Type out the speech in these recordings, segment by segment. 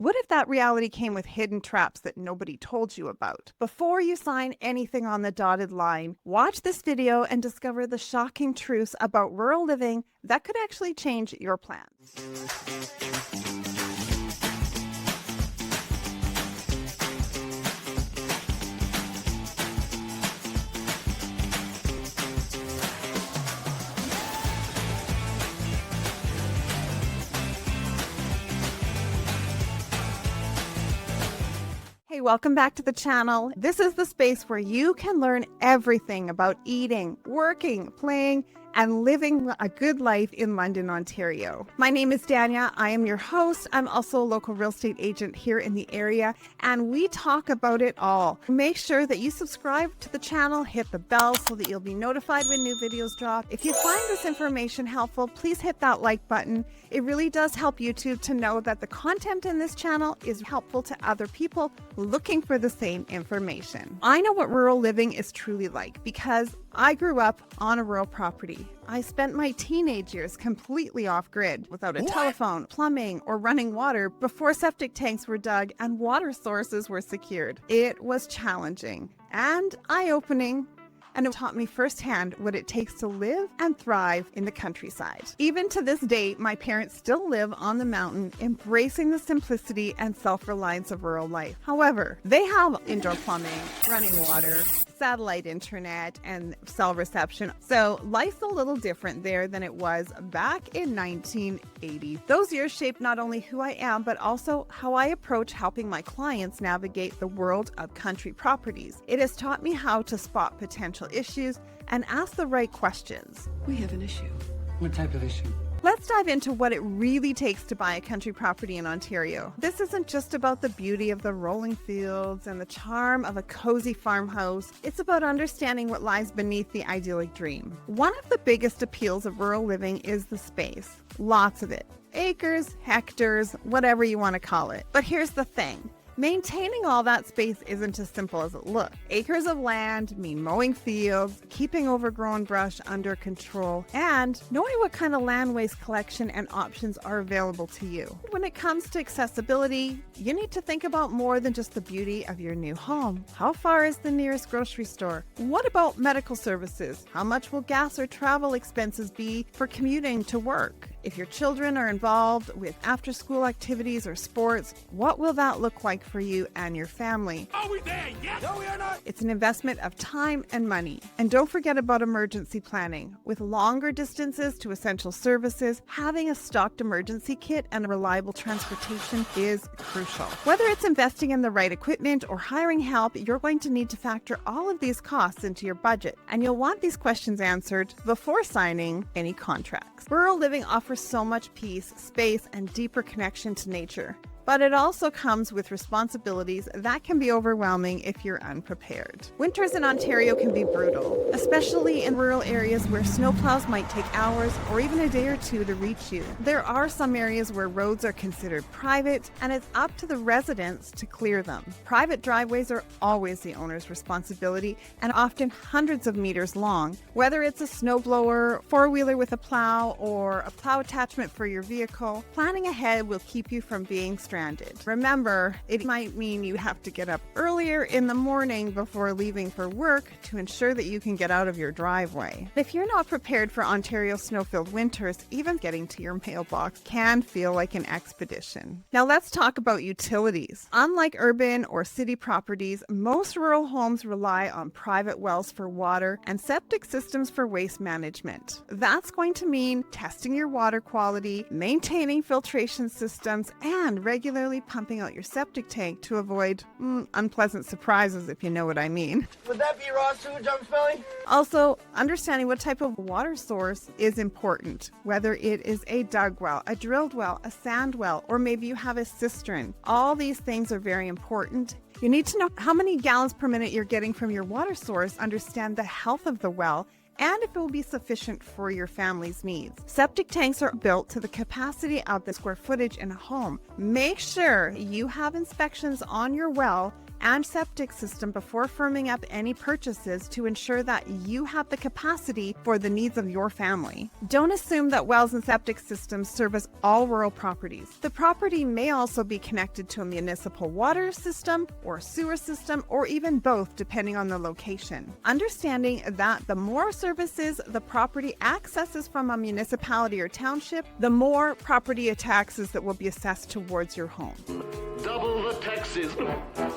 What if that reality came with hidden traps that nobody told you about? Before you sign anything on the dotted line, watch this video and discover the shocking truths about rural living that could actually change your plans. Hey, welcome back to the channel. This is the space where you can learn everything about eating, working, playing, and living a good life in London, Ontario. My name is Dania. I am your host. I'm also a local real estate agent here in the area, and we talk about it all. Make sure that you subscribe to the channel, hit the bell so that you'll be notified when new videos drop. If you find this information helpful, please hit that like button. It really does help YouTube to know that the content in this channel is helpful to other people looking for the same information. I know what rural living is truly like because I grew up on a rural property. I spent my teenage years completely off-grid, without a telephone, plumbing, or running water before septic tanks were dug and water sources were secured. It was challenging and eye-opening, and it taught me firsthand what it takes to live and thrive in the countryside. Even to this day, my parents still live on the mountain, embracing the simplicity and self-reliance of rural life. However, they have indoor plumbing, running water, satellite internet, and cell reception. So life's a little different there than it was back in 1980. Those years shaped not only who I am, but also how I approach helping my clients navigate the world of country properties. It has taught me how to spot potential issues and ask the right questions. We have an issue. What type of issue? Let's dive into what it really takes to buy a country property in Ontario. This isn't just about the beauty of the rolling fields and the charm of a cozy farmhouse. It's about understanding what lies beneath the idyllic dream. One of the biggest appeals of rural living is the space. Lots of it. Acres, hectares, whatever you want to call it. But here's the thing. Maintaining all that space isn't as simple as it looks. Acres of land mean mowing fields, keeping overgrown brush under control, and knowing what kind of land waste collection and options are available to you. When it comes to accessibility, you need to think about more than just the beauty of your new home. How far is the nearest grocery store? What about medical services? How much will gas or travel expenses be for commuting to work? If your children are involved with after-school activities or sports, what will that look like for you and your family? Are we there yet? No, we are not. It's an investment of time and money. And don't forget about emergency planning. With longer distances to essential services, having a stocked emergency kit and reliable transportation is crucial. Whether it's investing in the right equipment or hiring help, you're going to need to factor all of these costs into your budget. And you'll want these questions answered before signing any contracts. Rural living offers so much peace, space, and deeper connection to nature. But it also comes with responsibilities that can be overwhelming if you're unprepared. Winters in Ontario can be brutal, especially in rural areas where snowplows might take hours or even a day or two to reach you. There are some areas where roads are considered private, and it's up to the residents to clear them. Private driveways are always the owner's responsibility and often hundreds of meters long. Whether it's a snowblower, four-wheeler with a plow, or a plow attachment for your vehicle, planning ahead will keep you from being stranded. Remember, it might mean you have to get up earlier in the morning before leaving for work to ensure that you can get out of your driveway. If you're not prepared for Ontario's snow-filled winters, even getting to your mailbox can feel like an expedition. Now let's talk about utilities. Unlike urban or city properties, most rural homes rely on private wells for water and septic systems for waste management. That's going to mean testing your water quality, maintaining filtration systems, and regularly pumping out your septic tank to avoid unpleasant surprises, if you know what I mean. Would that be raw sewage I'm smelling? Also, understanding what type of water source is important, whether it is a dug well, a drilled well, a sand well, or maybe you have a cistern. All these things are very important. You need to know how many gallons per minute you're getting from your water source, understand the health of the well, and if it will be sufficient for your family's needs. Septic tanks are built to the capacity of the square footage in a home. Make sure you have inspections on your well and septic system before firming up any purchases to ensure that you have the capacity for the needs of your family. Don't assume that wells and septic systems service all rural properties. The property may also be connected to a municipal water system or sewer system, or even both depending on the location. Understanding that the more services the property accesses from a municipality or township, the more property taxes that will be assessed towards your home. Double the taxes,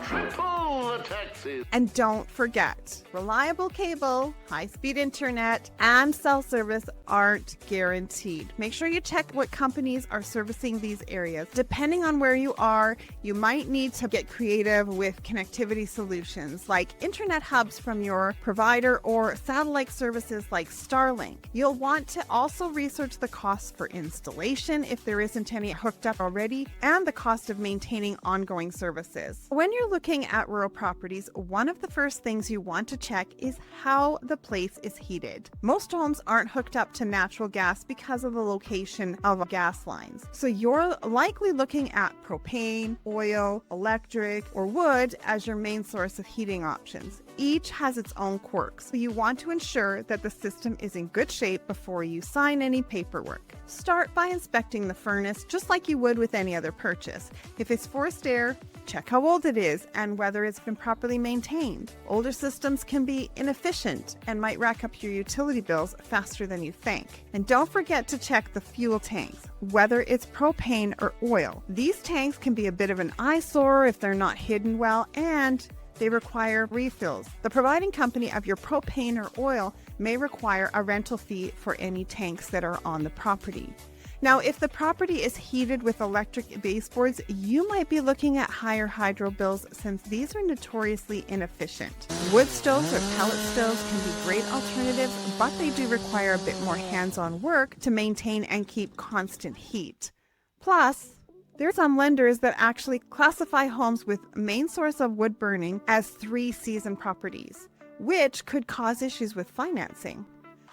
triple the taxes. And don't forget, reliable cable, high-speed internet, and cell service aren't guaranteed. Make sure you check what companies are servicing these areas. Depending on where you are, you might need to get creative with connectivity solutions like internet hubs from your provider or satellite services like Starlink. You'll want to also research the costs for installation if there isn't any hooked up already, and the cost of maintaining ongoing services. When you're looking at rural properties, one of the first things you want to check is how the place is heated. Most homes aren't hooked up to natural gas because of the location of gas lines. So you're likely looking at propane, oil, electric, or wood as your main source of heating options. Each has its own quirks, so you want to ensure that the system is in good shape before you sign any paperwork. Start by inspecting the furnace just like you would with any other purchase. If it's forced air, check how old it is and whether it's been properly maintained. Older systems can be inefficient and might rack up your utility bills faster than you think. And don't forget to check the fuel tanks, whether it's propane or oil. These tanks can be a bit of an eyesore if they're not hidden well, and they require refills. The providing company of your propane or oil may require a rental fee for any tanks that are on the property. Now, if the property is heated with electric baseboards, you might be looking at higher hydro bills since these are notoriously inefficient. Wood stoves or pellet stoves can be great alternatives, but they do require a bit more hands-on work to maintain and keep constant heat. Plus, there are some lenders that actually classify homes with main source of wood burning as 3-season properties, which could cause issues with financing.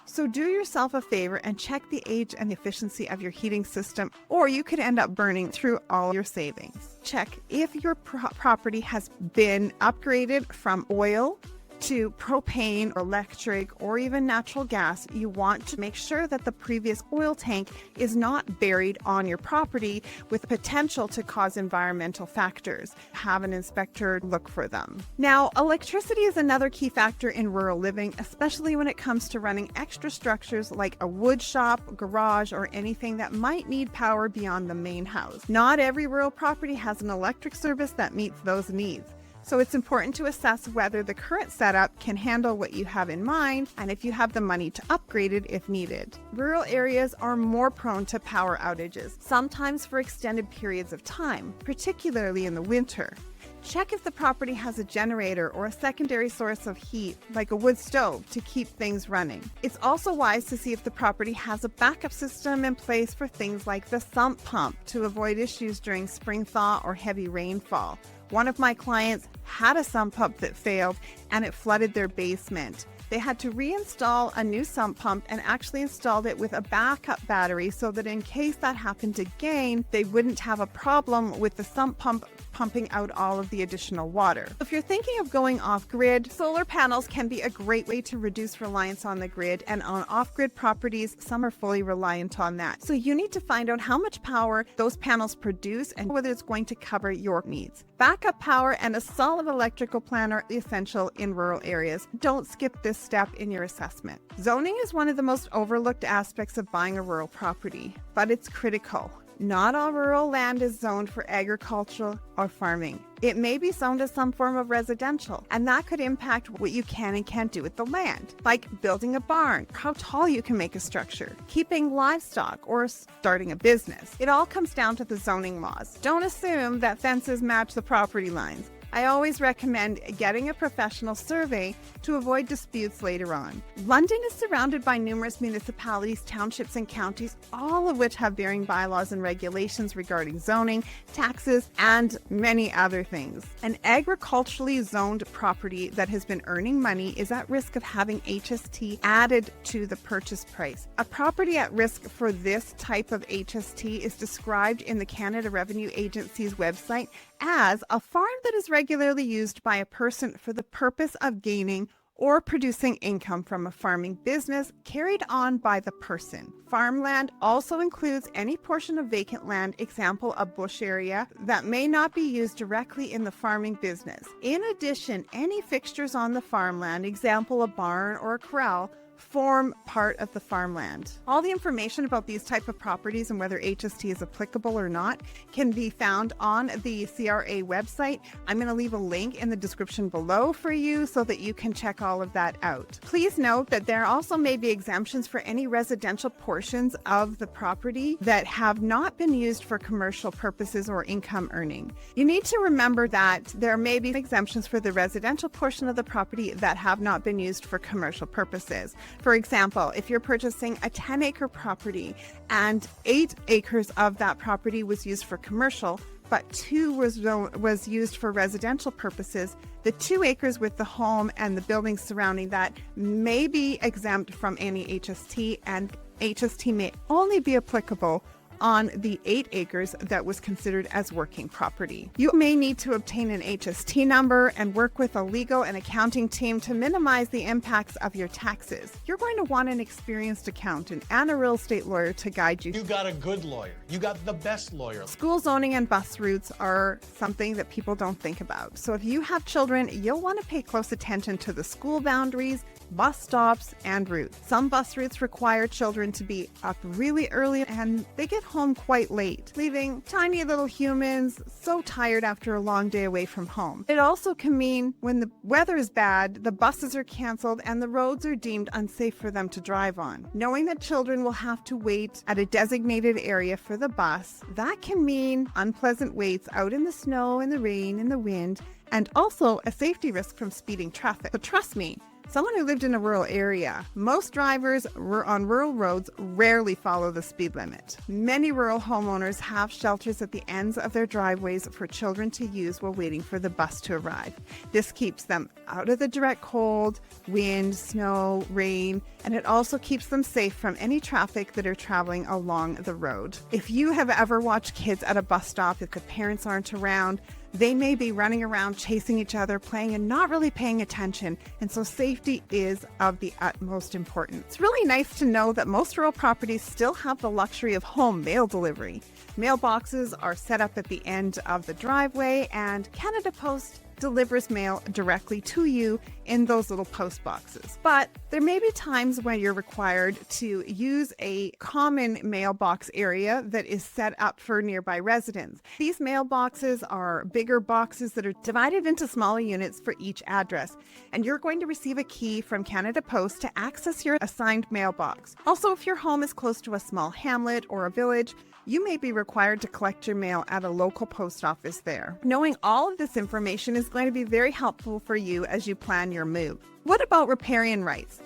So do yourself a favor and check the age and efficiency of your heating system, or you could end up burning through all your savings. Check if your property has been upgraded from oil to propane, electric, or even natural gas. You want to make sure that the previous oil tank is not buried on your property with potential to cause environmental factors. Have an inspector look for them. Now, electricity is another key factor in rural living, especially when it comes to running extra structures like a wood shop, garage, or anything that might need power beyond the main house. Not every rural property has an electric service that meets those needs. So it's important to assess whether the current setup can handle what you have in mind and if you have the money to upgrade it if needed. Rural areas are more prone to power outages, sometimes for extended periods of time, particularly in the winter. Check if the property has a generator or a secondary source of heat, like a wood stove, to keep things running. It's also wise to see if the property has a backup system in place for things like the sump pump to avoid issues during spring thaw or heavy rainfall. One of my clients had a sump pump that failed and it flooded their basement. They had to reinstall a new sump pump and actually installed it with a backup battery so that in case that happened again, they wouldn't have a problem with the sump pump pumping out all of the additional water. If you're thinking of going off-grid, solar panels can be a great way to reduce reliance on the grid, and on off-grid properties, some are fully reliant on that. So you need to find out how much power those panels produce and whether it's going to cover your needs. Backup power and a solid electrical plan are essential in rural areas. Don't skip this step in your assessment. Zoning is one of the most overlooked aspects of buying a rural property, but it's critical. Not all rural land is zoned for agricultural or farming. It may be zoned as some form of residential, and that could impact what you can and can't do with the land, like building a barn, how tall you can make a structure, keeping livestock, or starting a business. It all comes down to the zoning laws. Don't assume that fences match the property lines. I always recommend getting a professional survey to avoid disputes later on. London is surrounded by numerous municipalities, townships, and counties, all of which have varying bylaws and regulations regarding zoning, taxes, and many other things. An agriculturally zoned property that has been earning money is at risk of having HST added to the purchase price. A property at risk for this type of HST is described in the Canada Revenue Agency's website as a farm that is regularly used by a person for the purpose of gaining or producing income from a farming business carried on by the person. Farmland also includes any portion of vacant land, example a bush area, that may not be used directly in the farming business. In addition, any fixtures on the farmland, example a barn or a corral, form part of the farmland. All the information about these type of properties and whether HST is applicable or not can be found on the CRA website. I'm going to leave a link in the description below for you so that you can check all of that out. Please note that there also may be exemptions for any residential portions of the property that have not been used for commercial purposes or income earning. You need to remember that there may be exemptions for the residential portion of the property that have not been used for commercial purposes. For example, if you're purchasing a 10-acre property and 8 acres of that property was used for commercial, but 2 was used for residential purposes, the 2 acres with the home and the buildings surrounding that may be exempt from any HST, and HST may only be applicable on the 8 acres that was considered as working property. You may need to obtain an HST number and work with a legal and accounting team to minimize the impacts of your taxes. You're going to want an experienced accountant and a real estate lawyer to guide you. You got a good lawyer. You got the best lawyer. School zoning and bus routes are something that people don't think about. So if you have children, you'll want to pay close attention to the school boundaries, bus stops, and routes. Some bus routes require children to be up really early and they get home quite late, leaving tiny little humans so tired after a long day away from home. It also can mean when the weather is bad, the buses are canceled and the roads are deemed unsafe for them to drive on. Knowing that children will have to wait at a designated area for the bus, that can mean unpleasant waits out in the snow, in the rain, in the wind, and also a safety risk from speeding traffic. But trust me, someone who lived in a rural area, most drivers on rural roads rarely follow the speed limit. Many rural homeowners have shelters at the ends of their driveways for children to use while waiting for the bus to arrive. This keeps them out of the direct cold, wind, snow, rain, and it also keeps them safe from any traffic that are traveling along the road. If you have ever watched kids at a bus stop, if the parents aren't around, they may be running around chasing each other, playing and not really paying attention, and so safety is of the utmost importance. It's really nice to know that most rural properties still have the luxury of home mail delivery. Mailboxes are set up at the end of the driveway, and Canada Post delivers mail directly to you in those little post boxes. But there may be times when you're required to use a common mailbox area that is set up for nearby residents. These mailboxes are bigger boxes that are divided into smaller units for each address, and you're going to receive a key from Canada Post to access your assigned mailbox. Also, if your home is close to a small hamlet or a village, you may be required to collect your mail at a local post office there. Knowing all of this information is going to be very helpful for you as you plan your move. What about riparian rights?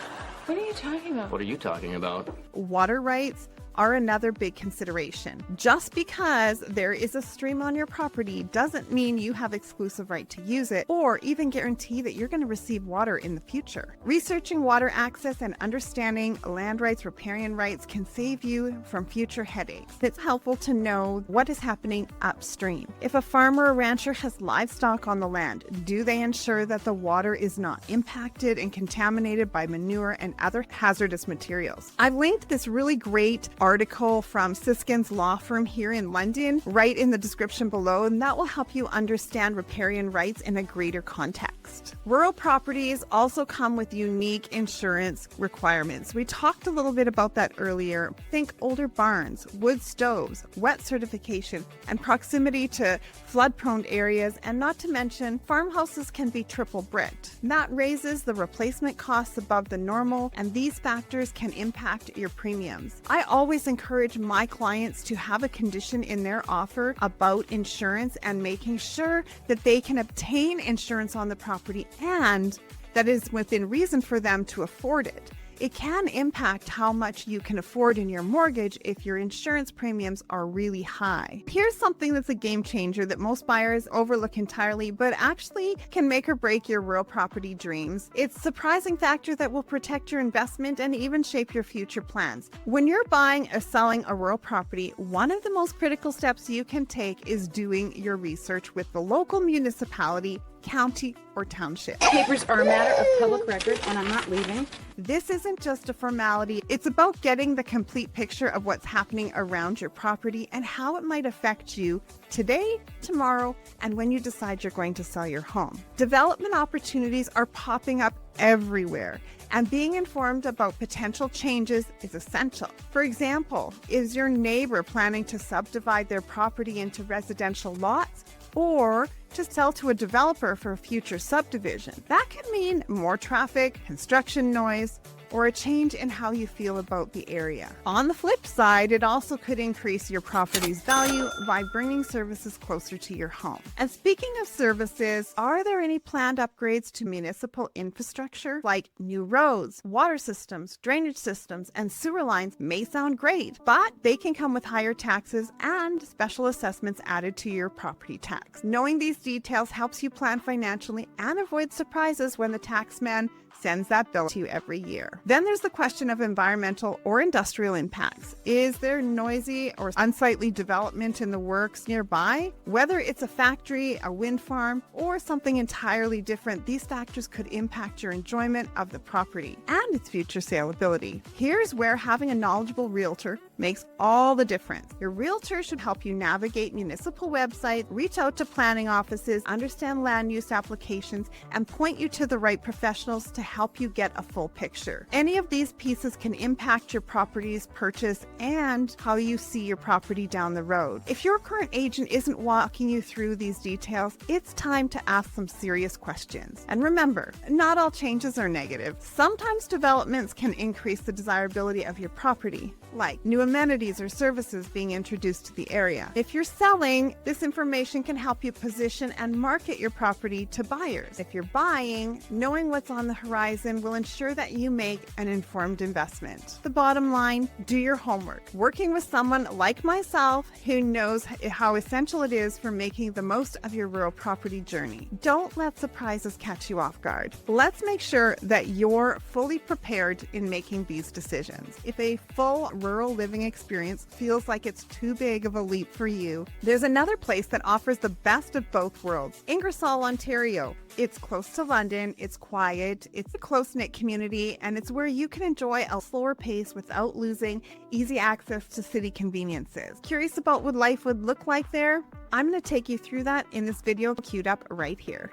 What are you talking about? What are you talking about? Water rights are another big consideration. Just because there is a stream on your property doesn't mean you have exclusive right to use it or even guarantee that you're going to receive water in the future. Researching water access and understanding land rights, riparian rights can save you from future headaches. It's helpful to know what is happening upstream. If a farmer or rancher has livestock on the land, do they ensure that the water is not impacted and contaminated by manure and other hazardous materials? I've linked this really great article from Siskin's law firm here in London right in the description below, and that will help you understand riparian rights in a greater context. Rural properties also come with unique insurance requirements. We talked a little bit about that earlier. Think older barns, wood stoves, wet certification, and proximity to flood-prone areas, and not to mention farmhouses can be triple bricked. That raises the replacement costs above the normal, and these factors can impact your premiums. I always encourage my clients to have a condition in their offer about insurance and making sure that they can obtain insurance on the property and that is within reason for them to afford it. It can impact how much you can afford in your mortgage if your insurance premiums are really high. Here's something that's a game changer that most buyers overlook entirely, but actually can make or break your real property dreams. It's a surprising factor that will protect your investment and even shape your future plans. When you're buying or selling a rural property, one of the most critical steps you can take is doing your research with the local municipality, county, or township. Papers are a matter of public record, and I'm not leaving. This isn't just a formality, it's about getting the complete picture of what's happening around your property and how it might affect you today, tomorrow, and when you decide you're going to sell your home. Development opportunities are popping up everywhere, and being informed about potential changes is essential. For example, is your neighbor planning to subdivide their property into residential lots or to sell to a developer for a future subdivision? That could mean more traffic, construction noise, or a change in how you feel about the area. On the flip side, it also could increase your property's value by bringing services closer to your home. And speaking of services, are there any planned upgrades to municipal infrastructure? Like new roads, water systems, drainage systems, and sewer lines may sound great, but they can come with higher taxes and special assessments added to your property tax. Knowing these details helps you plan financially and avoid surprises when the taxman sends that bill to you every year. Then there's the question of environmental or industrial impacts. Is there noisy or unsightly development in the works nearby? Whether it's a factory, a wind farm, or something entirely different, these factors could impact your enjoyment of the property and its future saleability. Here's where having a knowledgeable realtor makes all the difference. Your realtor should help you navigate municipal websites, reach out to planning offices, understand land use applications, and point you to the right professionals to help you get a full picture. Any of these pieces can impact your property's purchase and how you see your property down the road. If your current agent isn't walking you through these details, it's time to ask some serious questions. And remember, not all changes are negative. Sometimes developments can increase the desirability of your property, like new amenities or services being introduced to the area. If you're selling, this information can help you position and market your property to buyers. If you're buying, knowing what's on the horizon will ensure that you make an informed investment. The bottom line, do your homework. Working with someone like myself who knows how essential it is for making the most of your rural property journey. Don't let surprises catch you off guard. Let's make sure that you're fully prepared in making these decisions. If a full rural living experience feels like it's too big of a leap for you, there's another place that offers the best of both worlds. Ingersoll, Ontario. It's close to London, it's quiet, it's a close-knit community, and it's where you can enjoy a slower pace without losing easy access to city conveniences. Curious about what life would look like there? I'm going to take you through that in this video queued up right here.